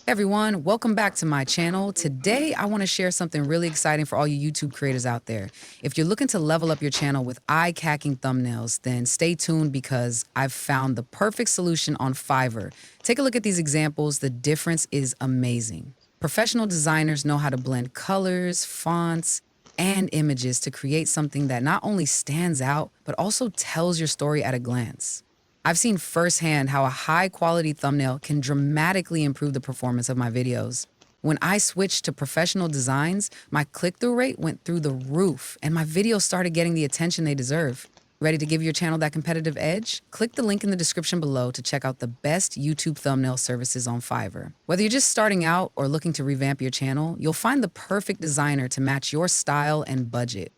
Everyone, welcome back to my channel. Today, I want to share something really exciting for all you YouTube creators out there. If you're looking to level up your channel with eye-catching thumbnails, then stay tuned because I've found the perfect solution on Fiverr. Take a look at these examples. The difference is amazing. Professional designers know how to blend colors, fonts, and images to create something that not only stands out, but also tells your story at a glance. I've seen firsthand how a high quality thumbnail can dramatically improve the performance of my videos. When I switched to professional designs, my click through rate went through the roof and my videos started getting the attention they deserve. Ready to give your channel that competitive edge? Click the link in the description below to check out the best YouTube thumbnail services on Fiverr. Whether you're just starting out or looking to revamp your channel, you'll find the perfect designer to match your style and budget.